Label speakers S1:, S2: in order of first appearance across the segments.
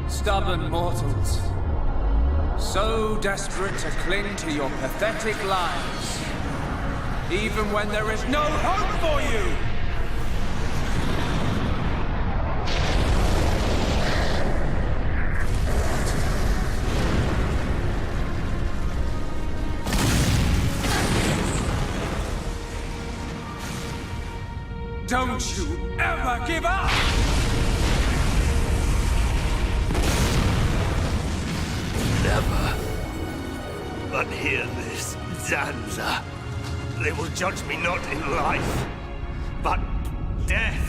S1: Stubborn mortals, so desperate to cling to your pathetic lives, even when there is no hope for you! Don't you ever give up!
S2: Never. But hear this, Zanza. They will judge me not in life, but death.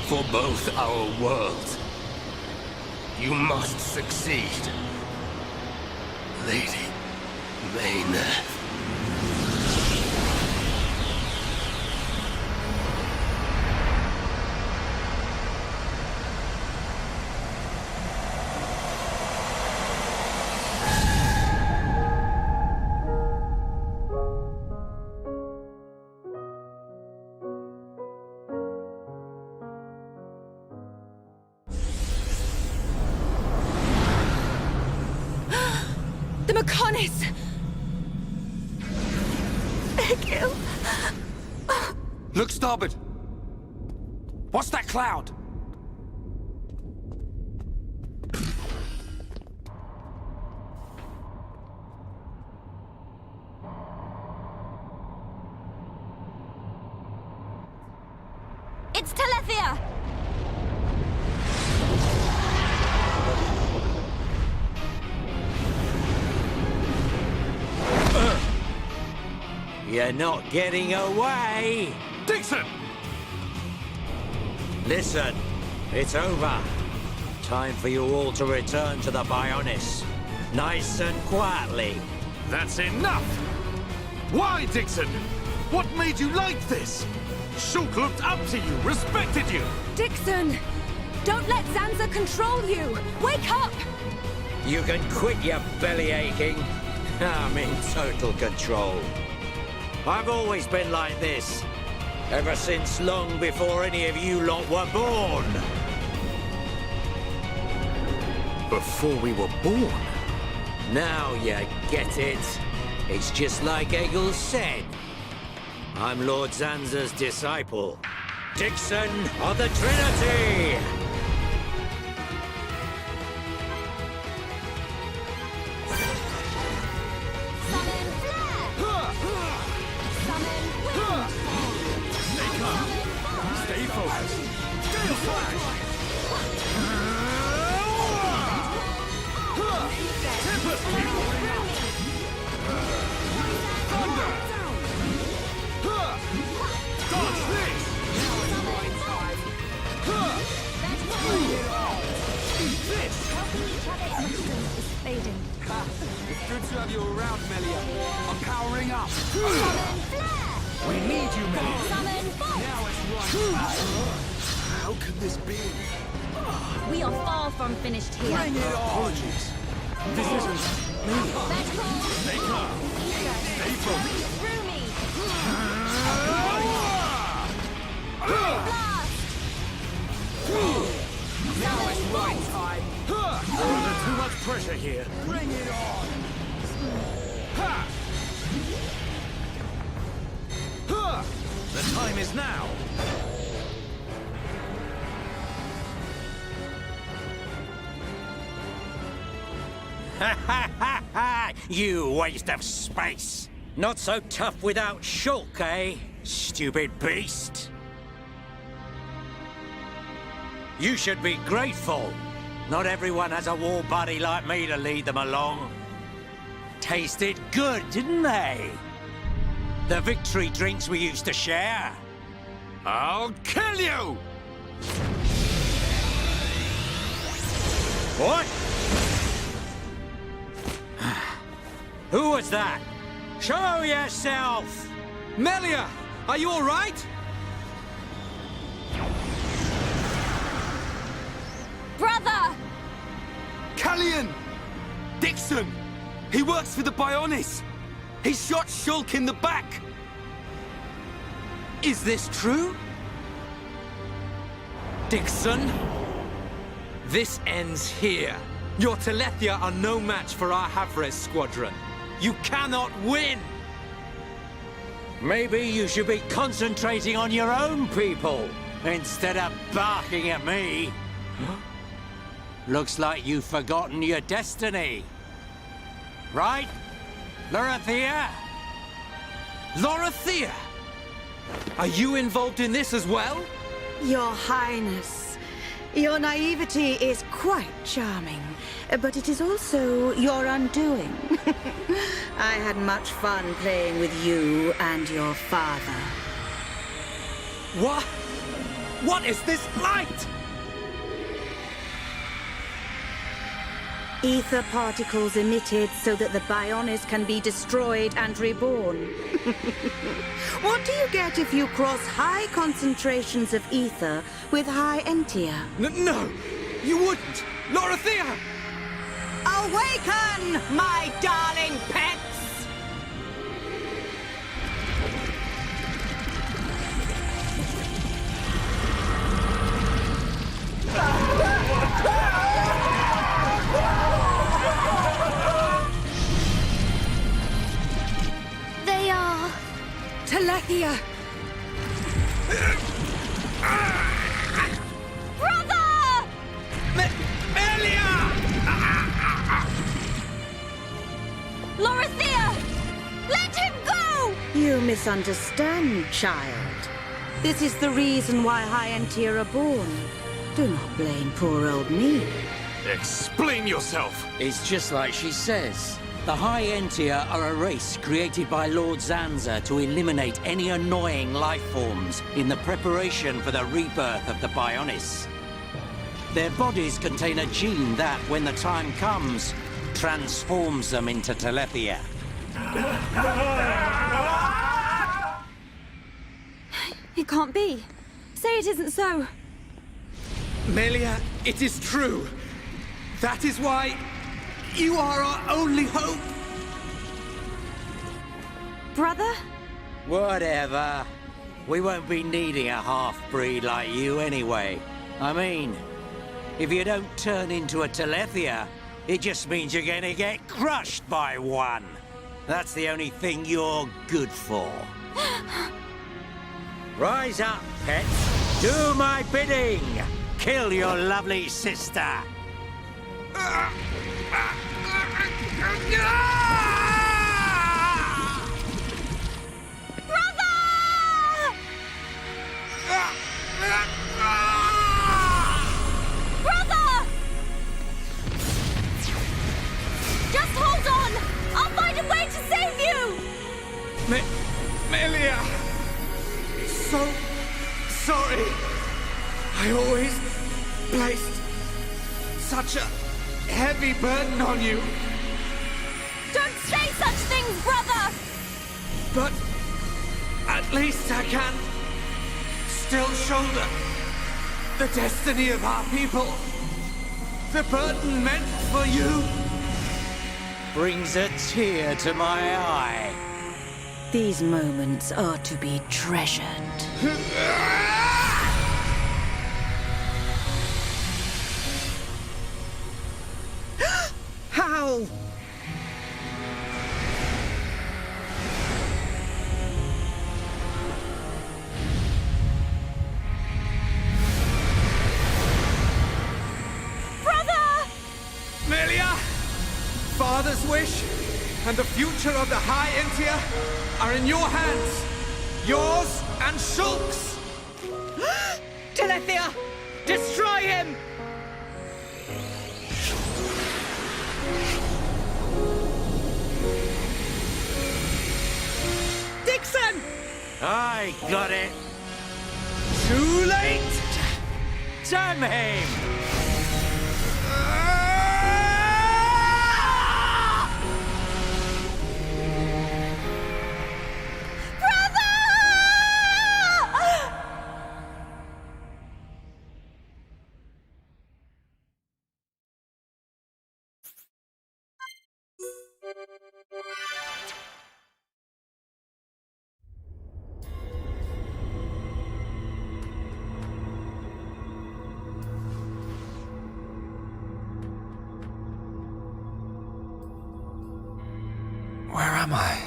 S2: For both our worlds, you must succeed, Lady Maynard.
S3: The Mechonis! Egil!
S1: Look starboard! What's that cloud?
S3: It's Telethia!
S4: You're not getting away!
S1: Dixon!
S4: Listen, it's over. Time for you all to return to the Bionis. Nice and quietly.
S5: That's enough! Why, Dixon? What made you like this? Shulk looked up to you, respected you!
S3: Dixon! Don't let Zanza control you! Wake up!
S4: You can quit your belly aching. I'm in total control. I've always been like this. Ever since long before any of you lot were born.
S5: Before we were born?
S4: Now you get it. It's just like Egil said. I'm Lord Zanza's disciple. Dixon of the Trinity!
S3: Summon flare! Summon wind!
S5: Stay focused. Gale Flash! Thunder! Dodge this! This!
S3: Helping each other instant is fading.
S1: Good to have you around, Melia. I'm powering up.
S3: Summon flare!
S5: We need you, Melia.
S3: Summon bolt!
S1: Now it's right.
S5: How could this be?
S3: We are far from finished here.
S1: Bring it on.
S5: Apologies. This isn't me.
S3: Magical!
S5: Stay calm. Stay focused.
S3: Through me!
S1: Now it's right time.
S5: We're under too much pressure here.
S1: Bring it on.
S5: Ha! Ha! The time is now.
S4: You waste of space! Not so tough without Shulk, eh? Stupid beast! You should be grateful. Not everyone has a war buddy like me to lead them along. Tasted good, didn't they? The victory drinks we used to share.
S5: I'll kill you!
S4: What? Who was that? Show yourself!
S1: Melia, are you all right?
S3: Brother!
S1: Callian! Dixon! He works for the Bionis! He shot Shulk in the back! Is this true? Dixon? This ends here. Your Telethia are no match for our Havres squadron. You cannot win!
S4: Maybe you should be concentrating on your own people instead of barking at me. Looks like you've forgotten your destiny. Right, Lorithia?
S1: Lorithia! Are you involved in this as well?
S6: Your Highness, your naivety is quite charming, but it is also your undoing. I had much fun playing with you and your father.
S1: What? What is this light?
S6: Ether particles emitted so that the Bionis can be destroyed and reborn. What do you get if you cross high concentrations of ether with high entia?
S1: No! You wouldn't! Lorithia!
S6: Awaken, my darling pets!
S3: They are...
S6: Telethia!
S3: Brother!
S1: Melia!
S3: Lorithia! Let him go!
S6: You misunderstand, child. This is the reason why high entia are born. Do not blame poor old me.
S5: Explain yourself!
S4: It's just like she says. The High Entia are a race created by Lord Zanza to eliminate any annoying life forms in the preparation for the rebirth of the Bionis. Their bodies contain a gene that, when the time comes, transforms them into Telethia.
S3: It can't be. Say it isn't so.
S1: Melia, it is true. That is why...
S5: You are our only hope!
S3: Brother?
S4: Whatever. We won't be needing a half-breed like you anyway. I mean, if you don't turn into a Telethia, it just means you're gonna get crushed by one. That's the only thing you're good for. Rise up, pets. Do my bidding. Kill your lovely sister.
S3: Brother! Just hold on! I'll find a way to save you!
S5: Melia! So sorry. I always placed such a heavy burden on you.
S3: Don't say such things, brother!
S5: But at least I can still shoulder the destiny of our people. The burden meant for you.
S4: Brings a tear to my eye.
S6: These moments are to be treasured. How?
S3: Brother!
S5: Melia! Father's wish and the future of the High Entia are in your hands. Yours and Shulk's.
S6: Telethia! Destroy him! Dixon!
S4: I got it.
S5: Too late!
S4: Damn him!
S1: Where am I?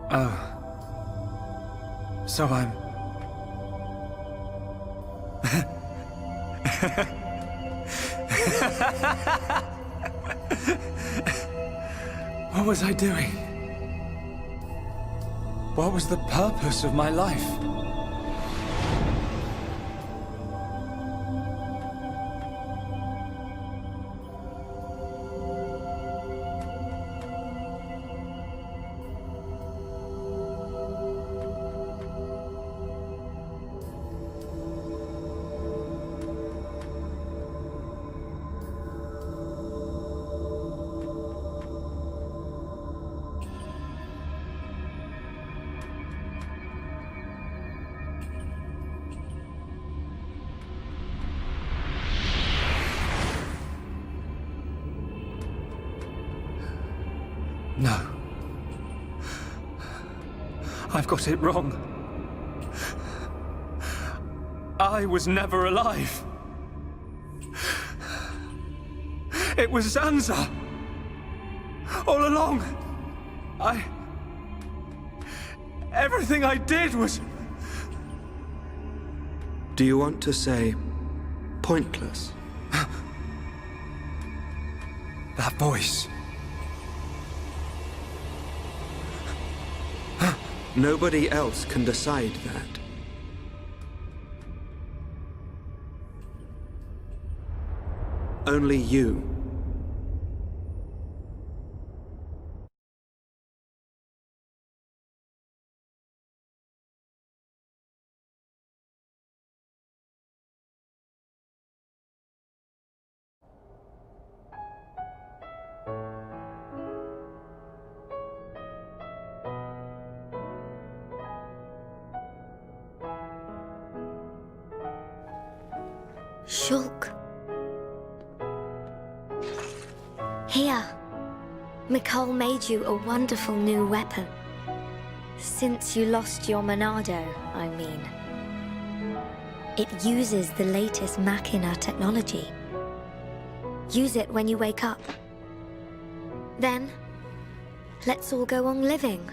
S1: Oh. So I'm... What was I doing? What was the purpose of my life? No. I've got it wrong. I was never alive. It was Zanza. All along. Everything I did was...
S7: Do you want to say pointless?
S1: That voice.
S7: Nobody else can decide that. Only you.
S3: Shulk. Here. Mikol made you a wonderful new weapon. Since you lost your Monado, I mean. It uses the latest Machina technology. Use it when you wake up. Then, let's all go on living.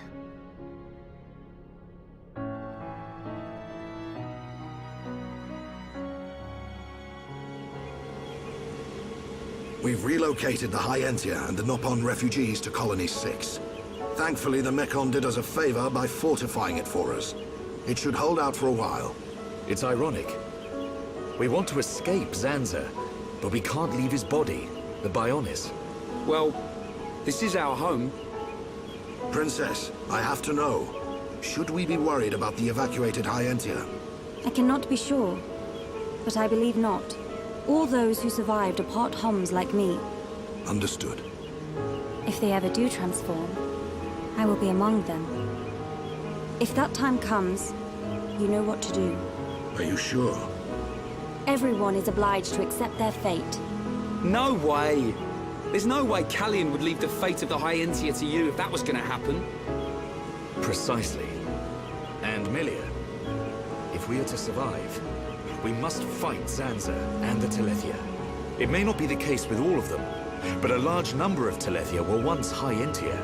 S8: We've relocated the Hyentia and the Nopon refugees to Colony 6. Thankfully, the Mechon did us a favor by fortifying it for us. It should hold out for a while.
S9: It's ironic. We want to escape Zanza, but we can't leave his body, the Bionis.
S1: Well, this is our home.
S8: Princess, I have to know. Should we be worried about the evacuated Hyentia?
S10: I cannot be sure, but I believe not. All those who survived are part Homs like me.
S8: Understood.
S10: If they ever do transform, I will be among them. If that time comes, you know what to do.
S8: Are you sure?
S10: Everyone is obliged to accept their fate.
S1: No way! There's no way Callian would leave the fate of the Hyentia to you if that was gonna happen.
S9: Precisely. And Milia, if we are to survive, we must fight Zanza and the Telethia. It may not be the case with all of them, but a large number of Telethia were once Hyentia.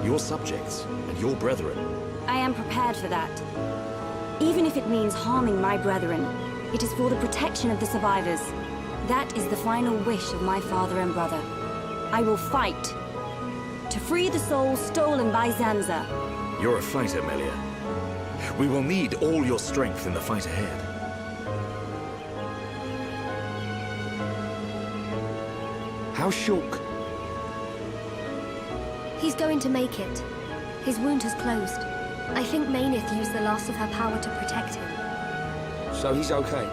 S9: Your subjects and your brethren.
S10: I am prepared for that. Even if it means harming my brethren, it is for the protection of the survivors. That is the final wish of my father and brother. I will fight to free the souls stolen by Zanza.
S9: You're a fighter, Milia. We will need all your strength in the fight ahead.
S1: How's Shulk?
S3: He's going to make it. His wound has closed. I think Mainith used the last of her power to protect him.
S1: So he's okay?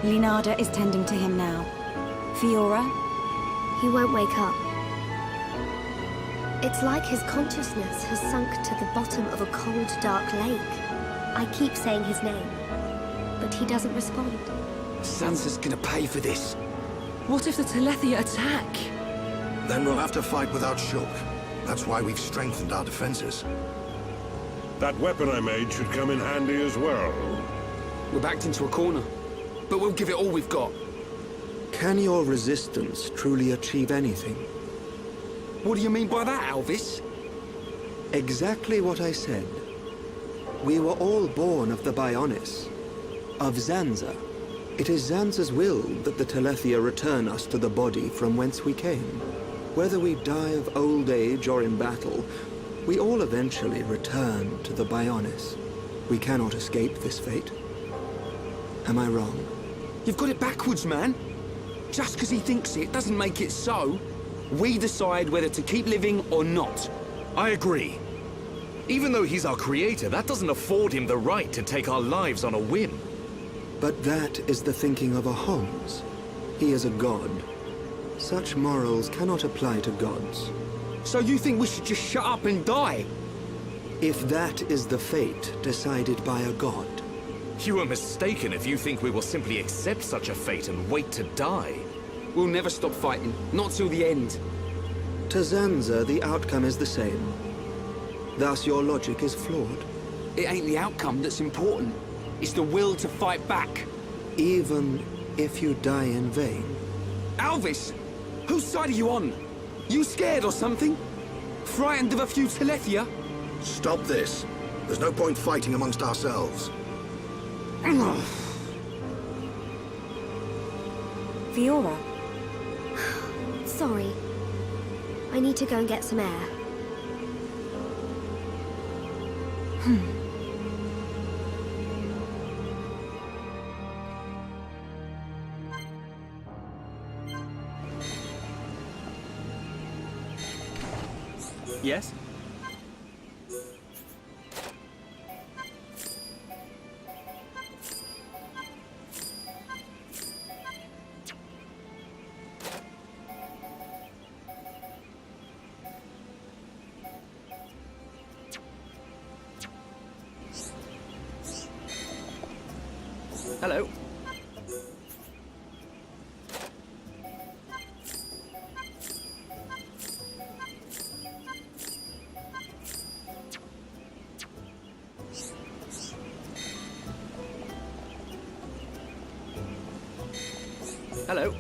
S10: Linada is tending to him now. Fiora?
S3: He won't wake up. It's like his consciousness has sunk to the bottom of a cold, dark lake. I keep saying his name, but he doesn't respond.
S1: Sansa's gonna pay for this. What if the Telethia attack?
S8: Then we'll have to fight without Shulk. That's why we've strengthened our defenses.
S11: That weapon I made should come in handy as well.
S1: We're backed into a corner, but we'll give it all we've got.
S7: Can your resistance truly achieve anything?
S1: What do you mean by that, Alvis?
S7: Exactly what I said. We were all born of the Bionis, of Zanza. It is Zanza's will that the Telethia return us to the body from whence we came. Whether we die of old age or in battle, we all eventually return to the Bionis. We cannot escape this fate. Am I wrong?
S1: You've got it backwards, man. Just because he thinks it doesn't make it so. We decide whether to keep living or not.
S9: I agree. Even though he's our creator, that doesn't afford him the right to take our lives on a whim.
S7: But that is the thinking of a Homs. He is a god. Such morals cannot apply to gods.
S1: So you think we should just shut up and die?
S7: If that is the fate decided by a god.
S9: You are mistaken if you think we will simply accept such a fate and wait to die.
S1: We'll never stop fighting, not till the end.
S7: To Zanza, the outcome is the same. Thus, your logic is flawed.
S1: It ain't the outcome that's important. It's the will to fight back.
S7: Even if you die in vain.
S1: Alvis! Whose side are you on? You scared or something? Frightened of a few Telethia?
S8: Stop this. There's no point fighting amongst ourselves.
S10: Fiora?
S3: Sorry. I need to go and get some air.
S1: Yes? Hello.
S12: Hello.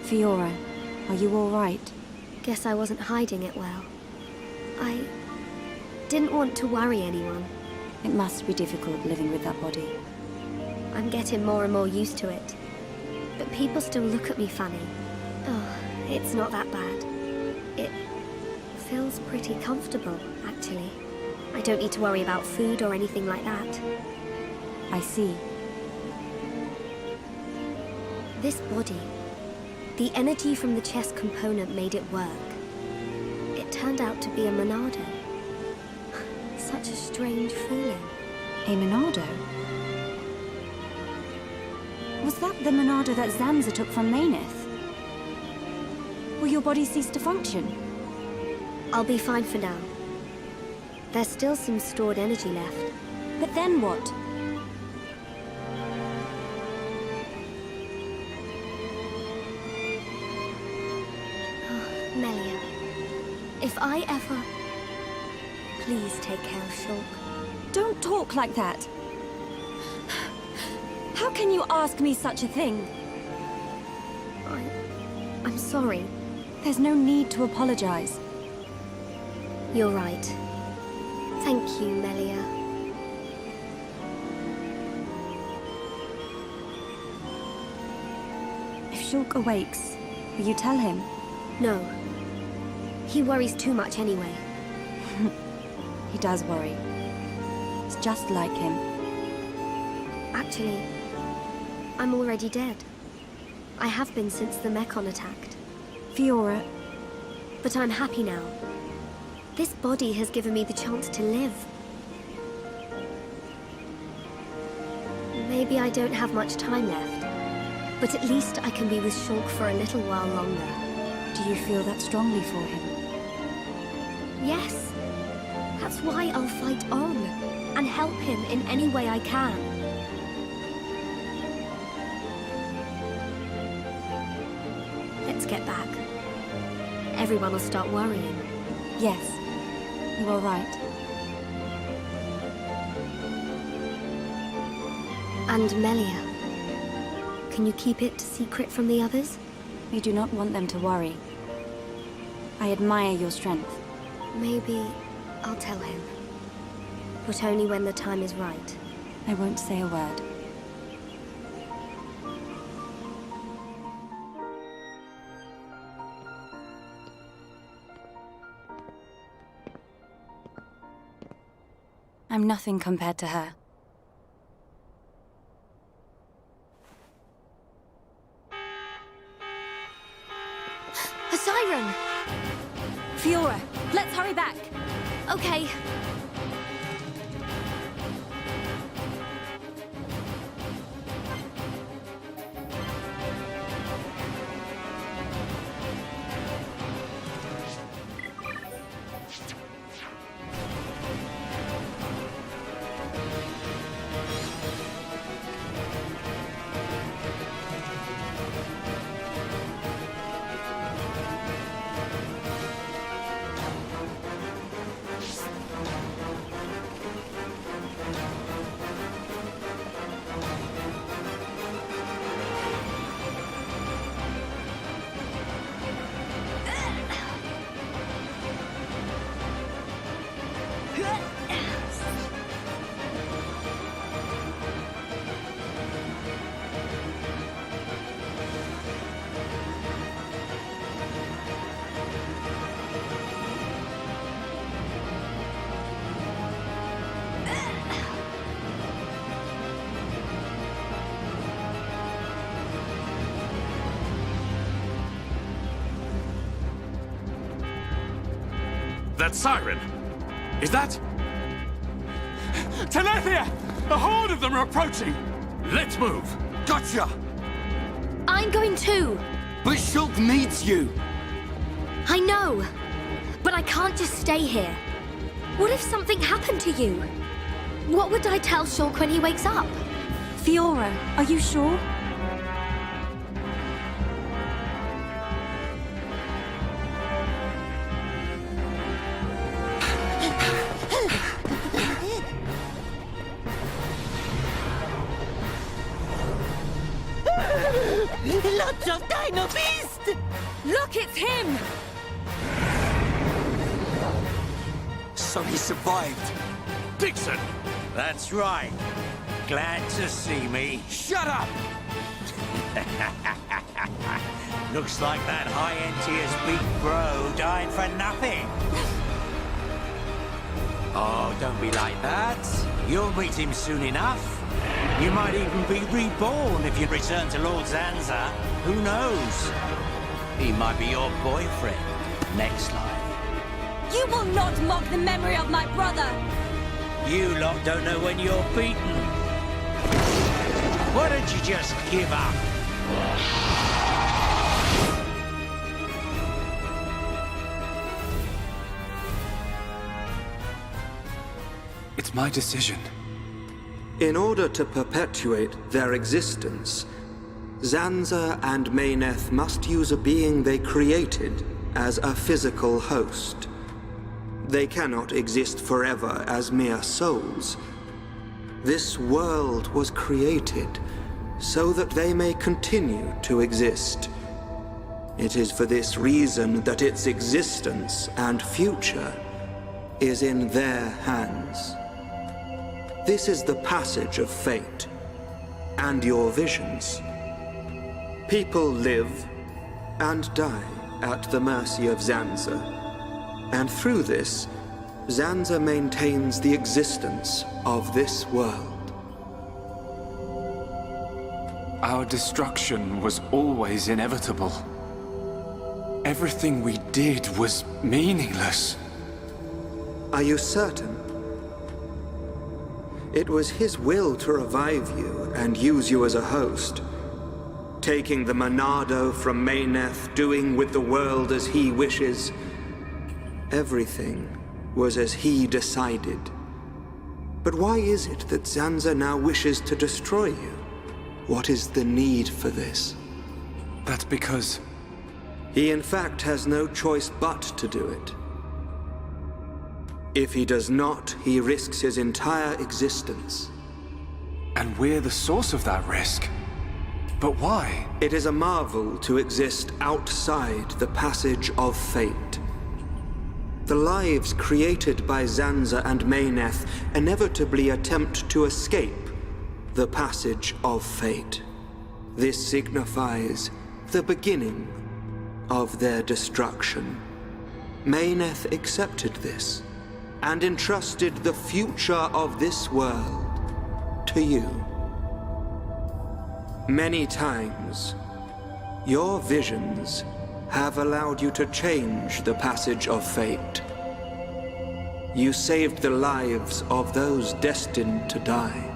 S10: Fiora, are you all right?
S3: Guess I wasn't hiding it well. I didn't want to worry anyone.
S10: It must be difficult living with that body.
S3: I'm getting more and more used to it. But people still look at me funny. Oh, it's not that bad. It feels pretty comfortable, actually. I don't need to worry about food or anything like that.
S10: I see.
S3: This body, the energy from the chest component made it work. It turned out to be a Monado. Such a strange feeling.
S10: A Monado? Was that the Monado that Zanza took from Maineth? Will your body cease to function?
S3: I'll be fine for now. There's still some stored energy left.
S10: But then what?
S3: Melia, if I ever... Please take care of Shulk.
S10: Don't talk like that. How can you ask me such a thing?
S3: I'm sorry.
S10: There's no need to apologize.
S3: You're right. Thank you, Melia.
S10: If Shulk awakes, will you tell him?
S3: No. He worries too much anyway.
S10: He does worry. It's just like him.
S3: Actually, I'm already dead. I have been since the Mechon attacked.
S10: Fiora.
S3: But I'm happy now. This body has given me the chance to live. Maybe I don't have much time left, but at least I can be with Shulk for a little while longer.
S10: Do you feel that strongly for him?
S3: Yes. That's why I'll fight on, and help him in any way I can. get back, everyone will start worrying.
S10: Yes, you are right.
S3: And Melia, can you keep it secret from the others?
S10: We do not want them to worry. I admire your strength.
S3: Maybe I'll tell him. But only when the time is right.
S10: I won't say a word. I'm nothing compared to her.
S3: A siren!
S10: Fiora, let's hurry back!
S3: Okay.
S12: That siren! Is that... Telethia! A horde of them are approaching! Let's move!
S2: Gotcha!
S3: I'm going too!
S2: But Shulk needs you!
S3: I know! But I can't just stay here. What if something happened to you? What would I tell Shulk when he wakes up?
S10: Fiora, are you sure?
S13: Lots of Dino Beast!
S10: Look, it's him!
S2: So he survived.
S12: Dixon!
S4: That's right. Glad to see me.
S2: Shut up!
S4: Looks like that high-end tier's big bro died for nothing. Oh, don't be like that. You'll meet him soon enough. You might even be reborn if you return to Lord Zanza. Who knows? He might be your boyfriend next life.
S10: You will not mock the memory of my brother!
S4: You lot don't know when you're beaten. Why don't you just give up?
S1: It's my decision.
S7: In order to perpetuate their existence, Zanza and Mayneth must use a being they created as a physical host. They cannot exist forever as mere souls. This world was created so that they may continue to exist. It is for this reason that its existence and future is in their hands. This is the passage of fate, and your visions. People live and die at the mercy of Zanza. And through this, Zanza maintains the existence of this world.
S1: Our destruction was always inevitable. Everything we did was meaningless.
S7: Are you certain? It was his will to revive you and use you as a host. Taking the Monado from Mayneth, doing with the world as he wishes. Everything was as he decided. But why is it that Zanza now wishes to destroy you? What is the need for this?
S1: That's because
S7: He in fact has no choice but to do it. If he does not, he risks his entire existence.
S1: And we're the source of that risk. But why?
S7: It is a marvel to exist outside the passage of fate. The lives created by Zanza and Mayneth inevitably attempt to escape the passage of fate. This signifies the beginning of their destruction. Mayneth accepted this and entrusted the future of this world to you. Many times, your visions have allowed you to change the passage of fate. You saved the lives of those destined to die.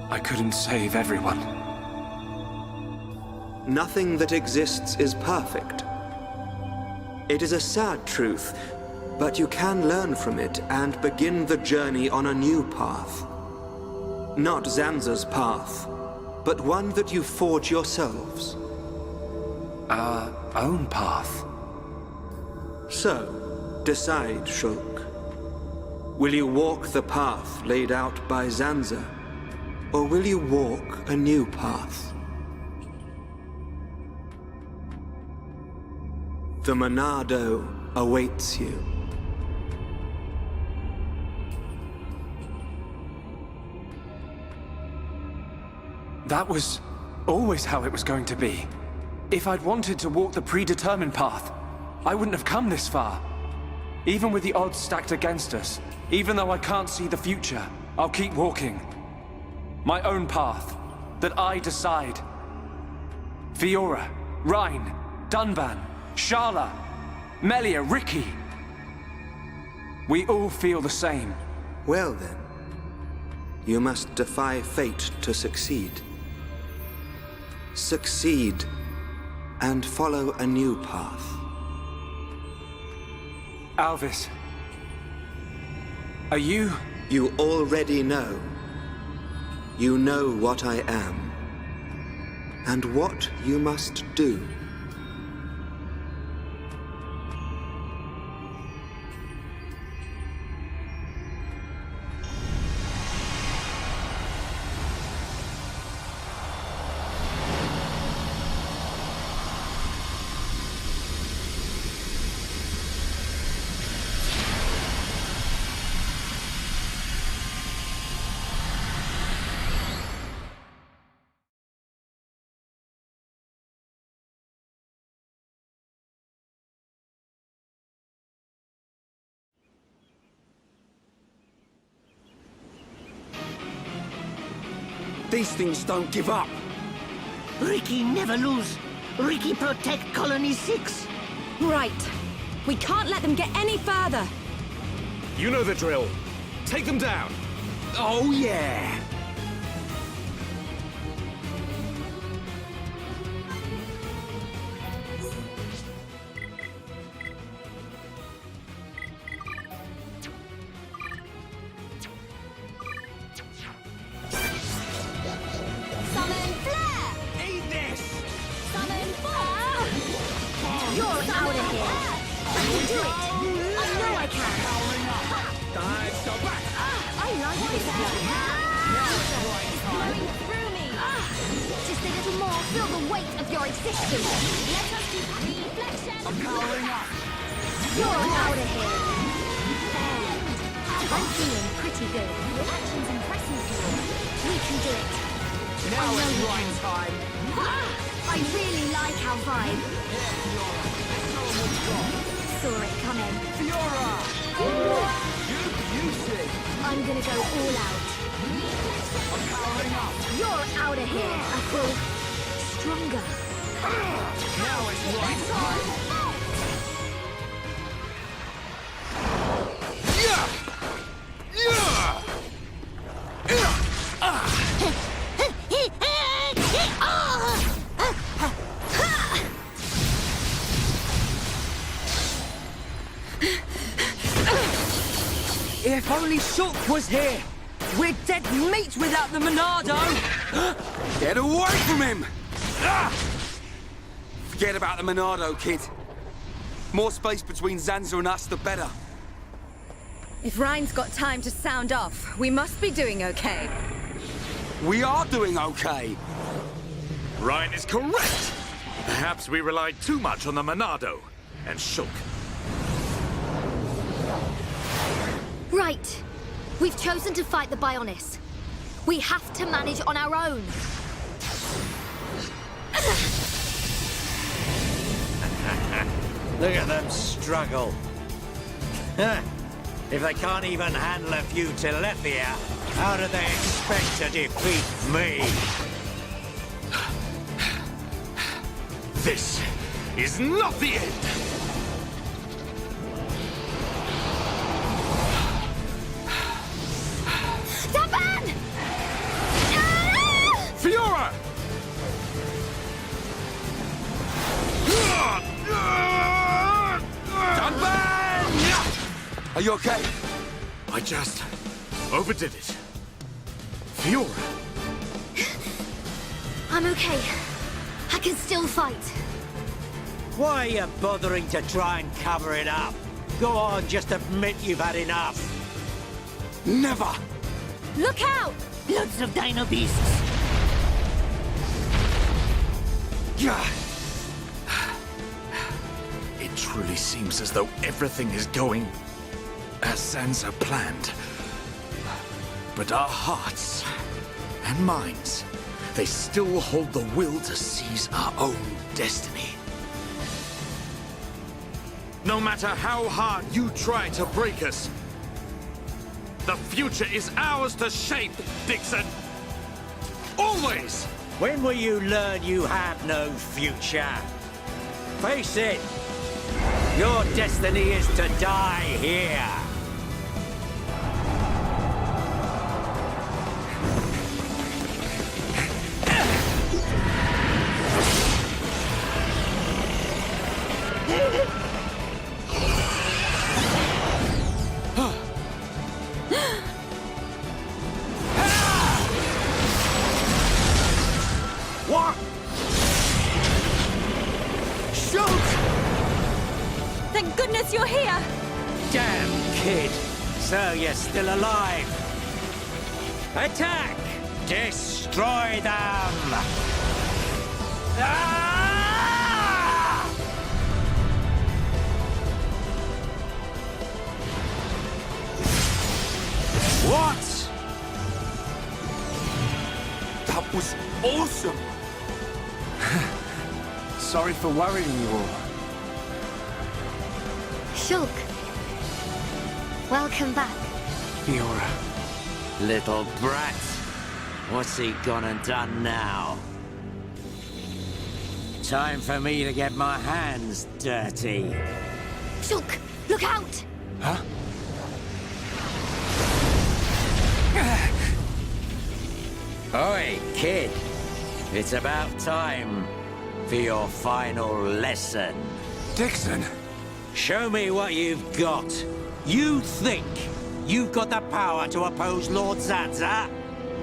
S1: I couldn't save everyone.
S7: Nothing that exists is perfect. It is a sad truth, but you can learn from it and begin the journey on a new path. Not Zanza's path, but one that you forge yourselves.
S1: Our own path.
S7: So, decide, Shulk. Will you walk the path laid out by Zanza, or will you walk a new path? The Monado awaits you.
S1: That was always how it was going to be. If I'd wanted to walk the predetermined path, I wouldn't have come this far. Even with the odds stacked against us, even though I can't see the future, I'll keep walking. My own path, that I decide. Fiora, Rhine, Dunban, Sharla, Melia, Ricky. We all feel the same.
S7: Well then, you must defy fate to succeed. Succeed and follow a new path.
S1: Alvis, are you...
S7: You already know. You know what I am, and what you must do.
S2: These things don't give up.
S13: Ricky never lose. Ricky protect Colony 6.
S10: Right. We can't let them get any further.
S9: You know the drill. Take them down.
S2: Oh, yeah.
S10: Summon flare!
S2: Eat this!
S10: Summon fire! You're out of here! I can do it! I know I can!
S2: Dive, go back!
S10: I like this one! It's flowing through me! Just a little more, feel the weight of your existence! Let us do reflection!
S2: I'm powering up!
S10: You're out of here! I'm feeling pretty good. Your action's impressive, Fiora. We can do it.
S2: Now it's right time!
S10: I really like our vibe. Saw it coming.
S2: Fiora! You beauty!
S10: I'm gonna go all out.
S2: I'm powering up!
S10: You're out of here. I feel stronger.
S2: Now it's right time!
S5: If only Shulk was here! We're dead meat without the Monado!
S2: Get away from him!
S5: Forget about the Monado, kid. More space between Zanza and us, the better.
S14: If Rhine's got time to sound off, we must be doing okay.
S5: We are doing okay.
S9: Rhine is correct. Perhaps we relied too much on the Monado and Shulk.
S3: Right. We've chosen to fight the Bionis. We have to manage on our own.
S4: Look at them struggle. If they can't even handle a few Telethia, how do they expect to defeat me?
S9: This is not the end!
S3: Dunban!
S12: Fiora!
S5: Dunban! Are you okay?
S9: I just overdid it. Fiora!
S3: I'm okay. I can still fight.
S4: Why are you bothering to try and cover it up? Go on, just admit you've had enough.
S5: Never!
S14: Look out!
S13: Loads of dino beasts.
S5: Yeah.
S9: It truly seems as though everything is going as Zanza planned. But our hearts and minds, they still hold the will to seize our own destiny. No matter how hard you try to break us, the future is ours to shape, Dixon. Always!
S4: When will you learn you have no future? Face it, your destiny is to die here.
S5: What? Shoot!
S14: Thank goodness you're here!
S4: Damn kid, so you're still alive. Attack! Destroy them! Ah!
S5: What? That was awesome!
S1: Sorry for worrying you all.
S3: Shulk. Welcome back.
S1: Fiora.
S4: Little brat. What's he gone and done now? Time for me to get my hands dirty.
S3: Shulk, look out!
S1: Huh?
S4: Oi, kid. It's about time for your final lesson.
S1: Dixon!
S4: Show me what you've got. You think you've got the power to oppose Lord Zanza?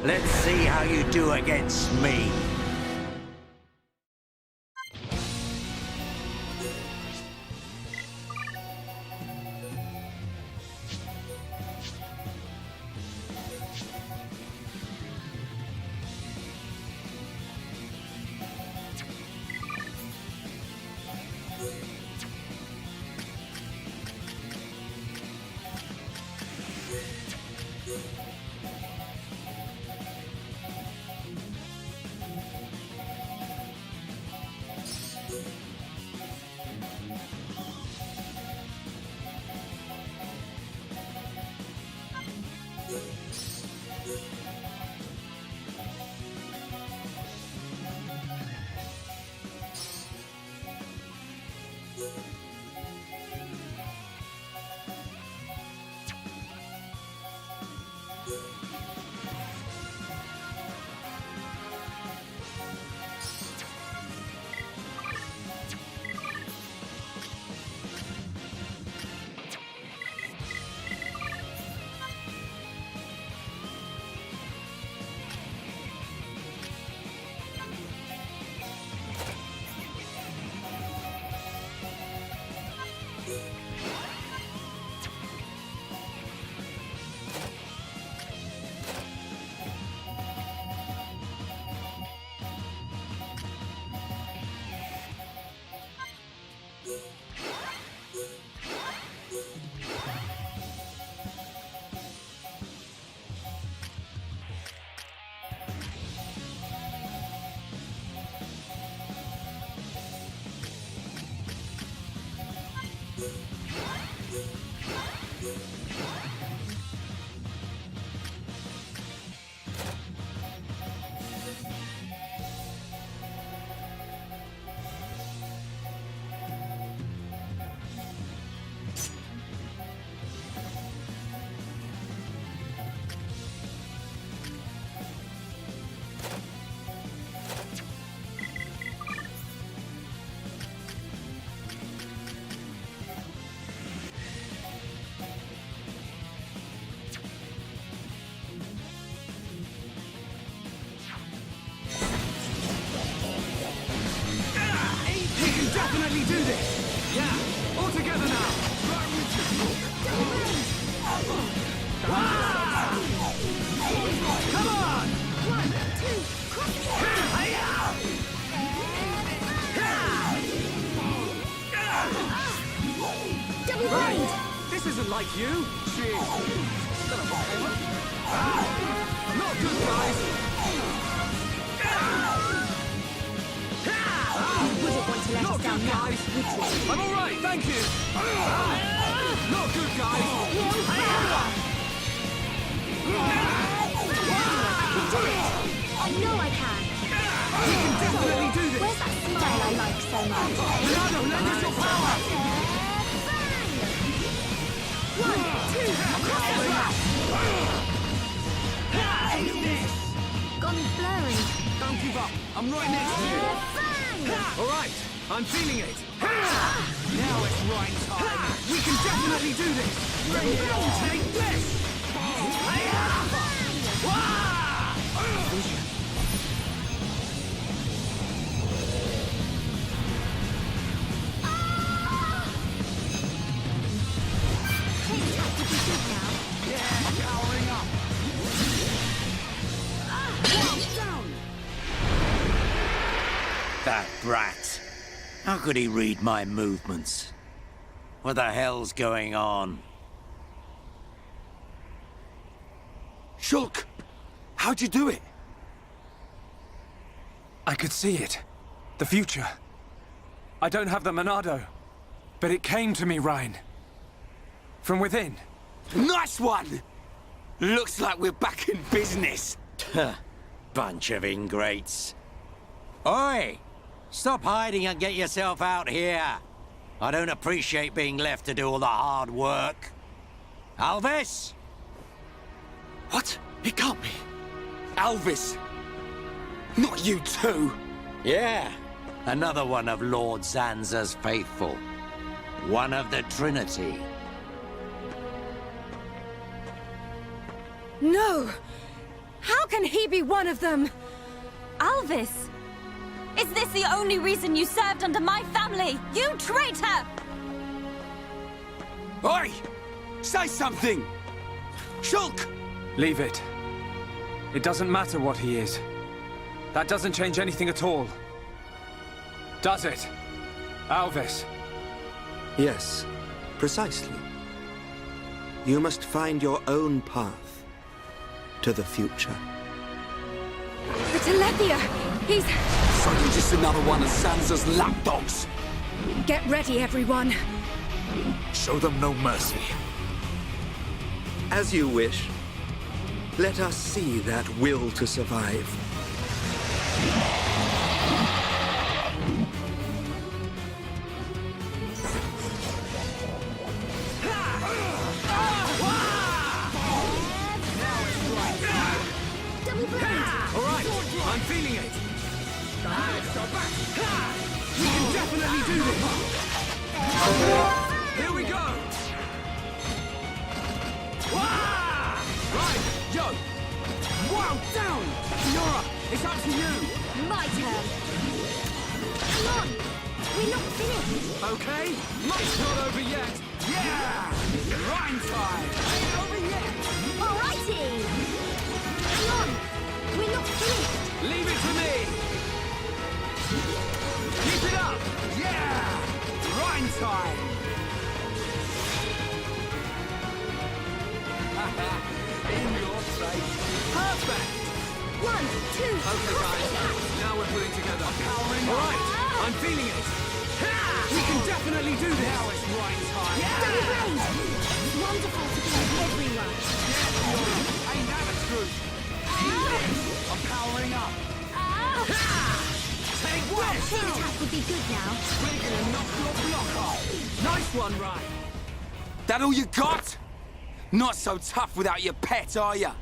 S4: Let's see how you do against me.
S2: isn't like you. Cheers. Not good, guys.
S10: Wouldn't want to let
S2: Not
S10: us down
S2: good,
S10: now,
S2: guys.
S10: would you?
S2: I'm all right, thank you. Not good, guys.
S10: I know I can.
S2: We can definitely do this.
S10: Where's that smile I like so much?
S2: Monado, lend us your power.
S10: One, two, across the track. Gone blurry.
S2: Don't give up. I'm right next to you. All right, I'm feeling it. Now it's right time. We can definitely do this. Bring it on. Take this. Yeah, powering up. Down.
S4: That brat. How could he read my movements? What the hell's going on?
S5: Shulk! How'd you do it?
S1: I could see it. The future. I don't have the Monado, but it came to me, Rhine. From within.
S5: Nice one! Looks like we're back in business.
S4: Bunch of ingrates. Oi! Stop hiding and get yourself out here. I don't appreciate being left to do all the hard work. Alvis?
S5: What? It can't be. Alvis! Not you too!
S4: Yeah, another one of Lord Zanza's faithful. One of the Trinity.
S14: No! How can he be one of them?
S10: Alvis! Is this the only reason you served under my family? You traitor!
S5: Oi! Say something! Shulk!
S1: Leave it. It doesn't matter what he is. That doesn't change anything at all. Does it? Alvis?
S7: Yes, precisely. You must find your own path to the future.
S14: The Telethia! He's...
S5: So you're just another one of Zanza's lapdogs?
S14: Get ready, everyone.
S5: Show them no mercy.
S7: As you wish. Let us see that will to survive.
S2: All right, I'm feeling it. We can definitely do this. Here we go. Right, yo. Wow, down. Fiora, it's up to you.
S10: My turn. Come on! We're not finished.
S2: Okay, it's not over yet. Yeah, Rhyme time. Ain't over yet.
S10: Alrighty! Come on! We're not finished.
S2: Leave it to me. Keep it up. Yeah, Rhyme time. In your face. Perfect.
S10: 1, 2,
S2: Okay, guys. Now we're putting together. I'm powering up. All right, I'm feeling it. We can definitely do this. Now it's right time.
S10: Double blade! Wonderful to be with everyone.
S2: Ain't that the truth? I'm powering up. Take this.
S10: Team attack would be good now.
S2: We're gonna knock your block off. Nice one, Ryan.
S5: That all you got? Not so tough without your pet, are ya?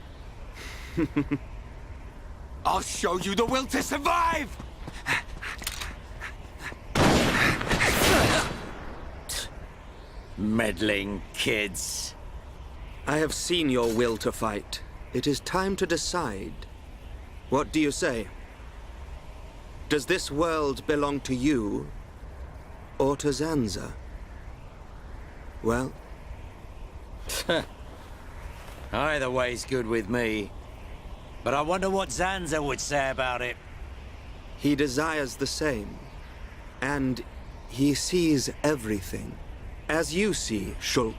S5: I'll show you the will to survive!
S4: Meddling kids.
S7: I have seen your will to fight. It is time to decide. What do you say? Does this world belong to you, or to Zanza? Well...
S4: Either way's good with me. But I wonder what Zanza would say about it.
S7: He desires the same. And he sees everything. As you see, Shulk.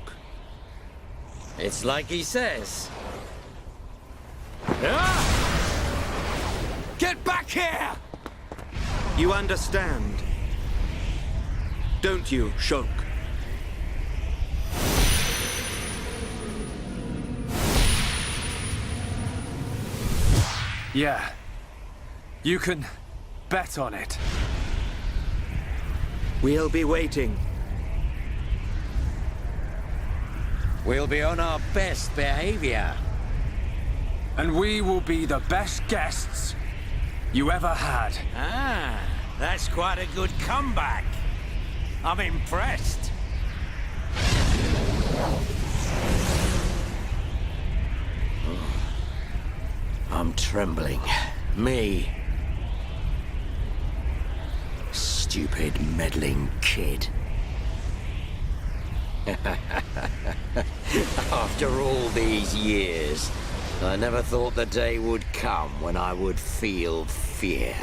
S4: It's like he says.
S2: Get back here!
S7: You understand, don't you, Shulk?
S1: Yeah. You can bet on it.
S7: We'll be waiting.
S4: We'll be on our best behavior.
S1: And we will be the best guests you ever had.
S4: Ah, that's quite a good comeback. I'm impressed. I'm trembling. Me. Stupid, meddling kid. After all these years, I never thought the day would come when I would feel fear.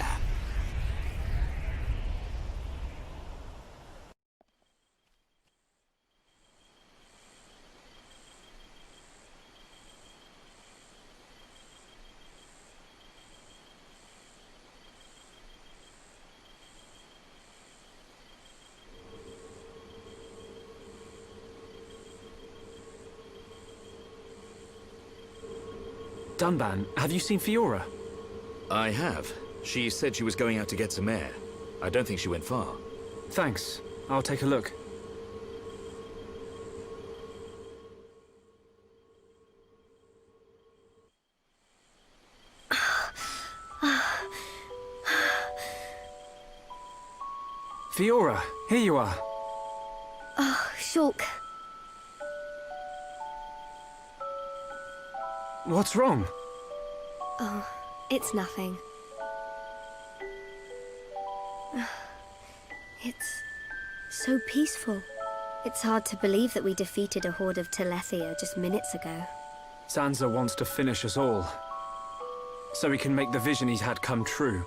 S1: Dunban, have you seen Fiora?
S9: I have. She said she was going out to get some air. I don't think she went far.
S1: Thanks. I'll take a look. Fiora, here you are.
S3: Oh, Shulk.
S1: What's wrong?
S3: Oh, it's nothing. It's so peaceful. It's hard to believe that we defeated a horde of Telethia just minutes ago.
S1: Zanza wants to finish us all, so he can make the vision he's had come true.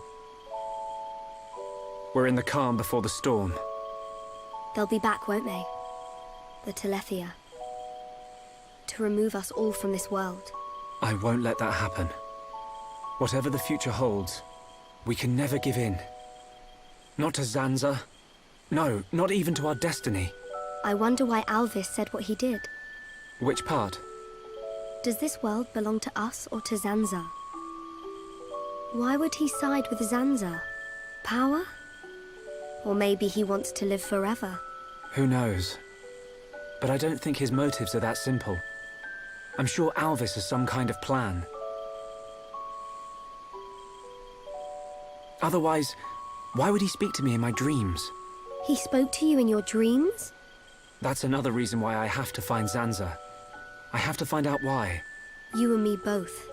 S1: We're in the calm before the storm.
S3: They'll be back, won't they? The Telethia. To remove us all from this world.
S1: I won't let that happen. Whatever the future holds, we can never give in. Not to Zanza. No, not even to our destiny.
S3: I wonder why Alvis said what he did.
S1: Which part?
S3: Does this world belong to us or to Zanza? Why would he side with Zanza? Power? Or maybe he wants to live forever?
S1: Who knows? But I don't think his motives are that simple. I'm sure Alvis has some kind of plan. Otherwise, why would he speak to me in my dreams?
S3: He spoke to you in your dreams?
S1: That's another reason why I have to find Zanza. I have to find out why.
S3: You and me both.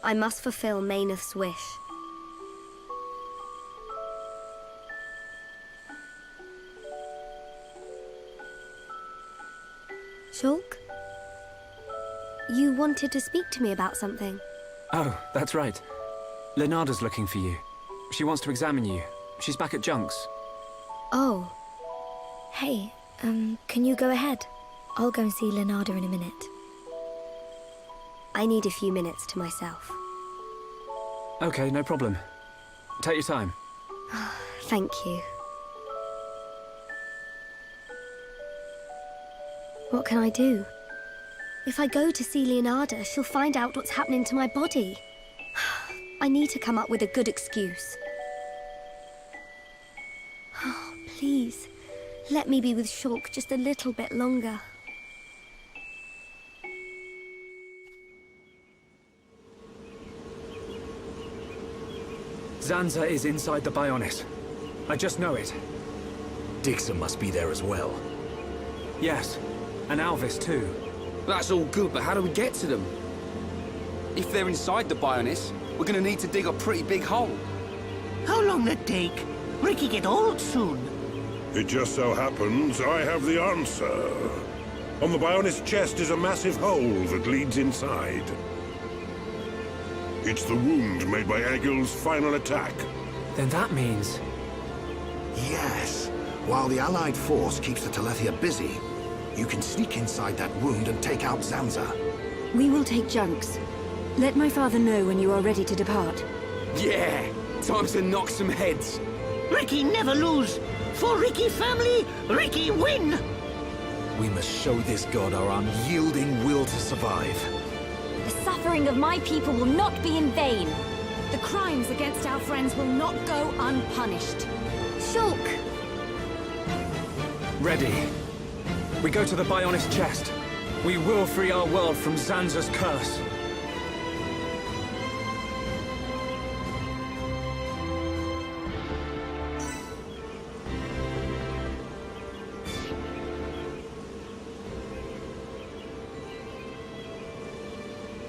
S3: I must fulfill Mayneth's wish. Shulk? You wanted to speak to me about something.
S1: Oh, that's right. Lenada's looking for you. She wants to examine you. She's back at Junk's.
S3: Oh. Hey, can you go ahead? I'll go and see Lenada in a minute. I need a few minutes to myself.
S1: Okay, no problem. Take your time.
S3: Thank you. What can I do? If I go to see Leonarda, she'll find out what's happening to my body. I need to come up with a good excuse. Oh, please, let me be with Shulk just a little bit longer.
S1: Zanza is inside the Bionis. I just know it.
S9: Dixon must be there as well.
S1: Yes, and Alvis too.
S2: That's all good, but how do we get to them? If they're inside the Bionis, we're gonna need to dig a pretty big hole.
S13: How long that take? Ricky get old soon.
S11: It just so happens I have the answer. On the Bionis chest is a massive hole that leads inside. It's the wound made by Egil's final attack.
S1: Then that means...
S8: Yes. While the Allied force keeps the Telethia busy, the Bionis will be able to extract the You can sneak inside that wound and take out Zanza.
S10: We will take Junks. Let my father know when you are ready to depart.
S2: Yeah! Time to knock some heads.
S13: Ricky never lose. For Ricky family, Ricky win.
S9: We must show this god our unyielding will to survive.
S10: The suffering of my people will not be in vain.
S14: The crimes against our friends will not go unpunished.
S3: Shulk!
S1: Ready. We go to the Bionis chest. We will free our world from Zanza's curse.